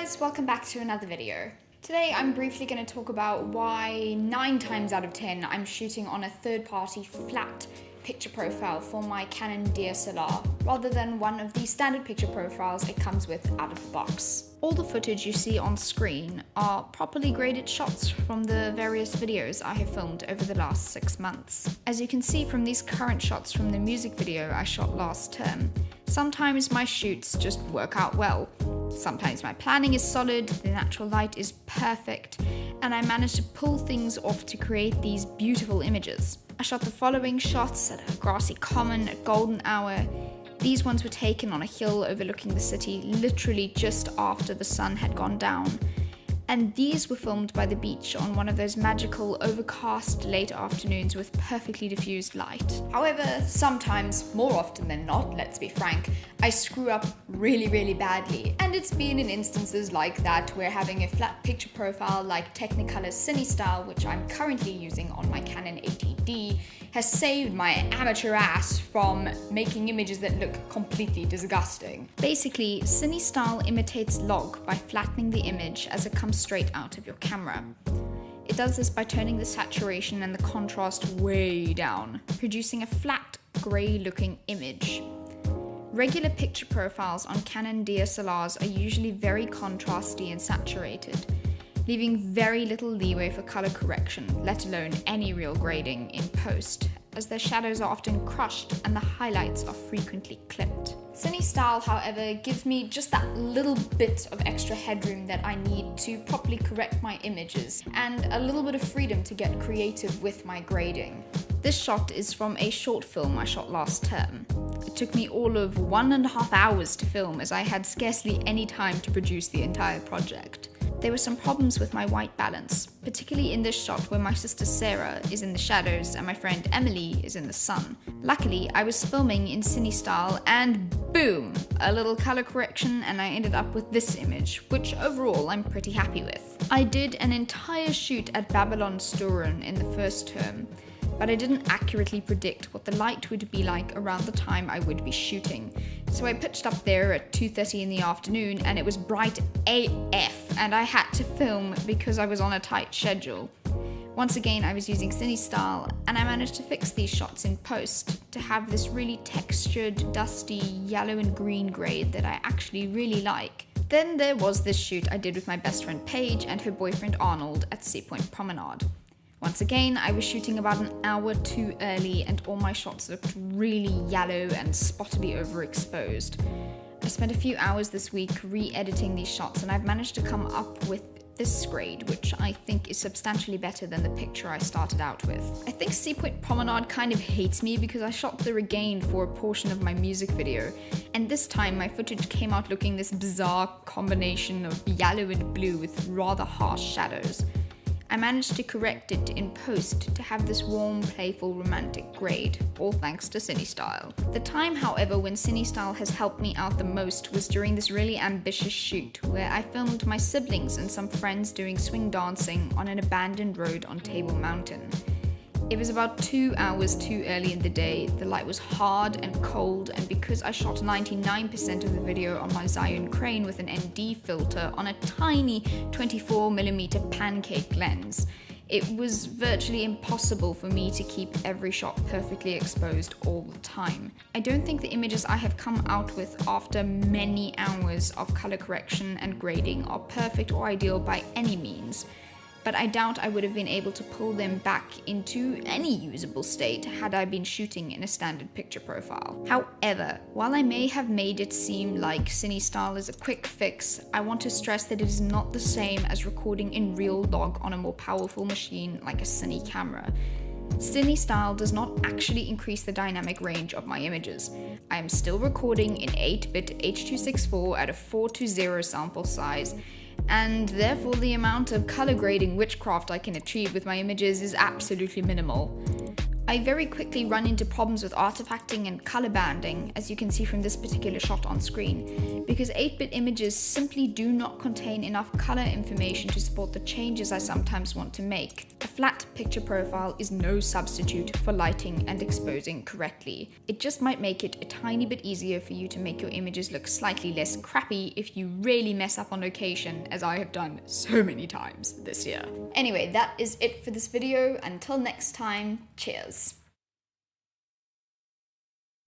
guys, welcome back to another video. Today I'm briefly going to talk about why 9 times out of 10 I'm shooting on a third-party flat picture profile for my Canon DSLR rather than one of the standard picture profiles it comes with out of the box. All the footage you see on screen are properly graded shots from the various videos I have filmed over the last 6 months. As you can see from these current shots from the music video I shot last term, sometimes my shoots just work out well. Sometimes my planning is solid, the natural light is perfect, and I manage to pull things off to create these beautiful images. I shot the following shots at a grassy common at golden hour. These ones were taken on a hill overlooking the city literally just after the sun had gone down. And these were filmed by the beach on one of those magical overcast late afternoons with perfectly diffused light. However, sometimes, more often than not, let's be frank, I screw up really badly. And it's been in instances like that where having a flat picture profile like Technicolour CineStyle, which I'm currently using on my Canon 80D, has saved my amateur ass from making images that look completely disgusting. Basically, CineStyle imitates log by flattening the image as it comes straight out of your camera. It does this by turning the saturation and the contrast way down, producing a flat, grey-looking image. Regular picture profiles on Canon DSLRs are usually very contrasty and saturated, leaving very little leeway for color correction, let alone any real grading in post, as their shadows are often crushed and the highlights are frequently clipped. CineStyle, however, gives me just that little bit of extra headroom that I need to properly correct my images, and a little bit of freedom to get creative with my grading. This shot is from a short film I shot last term. It took me all of 1.5 hours to film, as I had scarcely any time to produce the entire project. There were some problems with my white balance, particularly in this shot where my sister Sarah is in the shadows and my friend Emily is in the sun. Luckily, I was filming in CineStyle and boom, a little color correction and I ended up with this image, which overall I'm pretty happy with. I did an entire shoot at Babylon Storen in the first term, but I didn't accurately predict what the light would be like around the time I would be shooting. So I pitched up there at 2:30 in the afternoon and it was bright AF and I had to film because I was on a tight schedule. Once again, I was using CineStyle and I managed to fix these shots in post to have this really textured, dusty yellow and green grade that I actually really like. Then there was this shoot I did with my best friend Paige and her boyfriend Arnold at Sea Point Promenade. Once again, I was shooting about an hour too early and all my shots looked really yellow and spottily overexposed. I spent a few hours this week re-editing these shots and I've managed to come up with this grade, which I think is substantially better than the picture I started out with. I think Sea Point Promenade kind of hates me because I shot the Regain for a portion of my music video, and this time my footage came out looking this bizarre combination of yellow and blue with rather harsh shadows. I managed to correct it in post to have this warm, playful, romantic grade, all thanks to CineStyle. The time, however, when CineStyle has helped me out the most was during this really ambitious shoot where I filmed my siblings and some friends doing swing dancing on an abandoned road on Table Mountain. It was about 2 hours too early in the day, the light was hard and cold, and because I shot 99% of the video on my Zion crane with an ND filter on a tiny 24mm pancake lens, it was virtually impossible for me to keep every shot perfectly exposed all the time. I don't think the images I have come out with after many hours of color correction and grading are perfect or ideal by any means, but I doubt I would have been able to pull them back into any usable state had I been shooting in a standard picture profile. However, while I may have made it seem like CineStyle is a quick fix, I want to stress that it is not the same as recording in real log on a more powerful machine like a Cine camera. CineStyle does not actually increase the dynamic range of my images. I am still recording in 8-bit H.264 at a 4:0 sample size, and therefore the amount of color grading witchcraft I can achieve with my images is absolutely minimal. I very quickly run into problems with artifacting and color banding, as you can see from this particular shot on screen, because 8-bit images simply do not contain enough color information to support the changes I sometimes want to make. A flat picture profile is no substitute for lighting and exposing correctly. It just might make it a tiny bit easier for you to make your images look slightly less crappy if you really mess up on location, as I have done so many times this year. Anyway, that is it for this video. Until next time, cheers.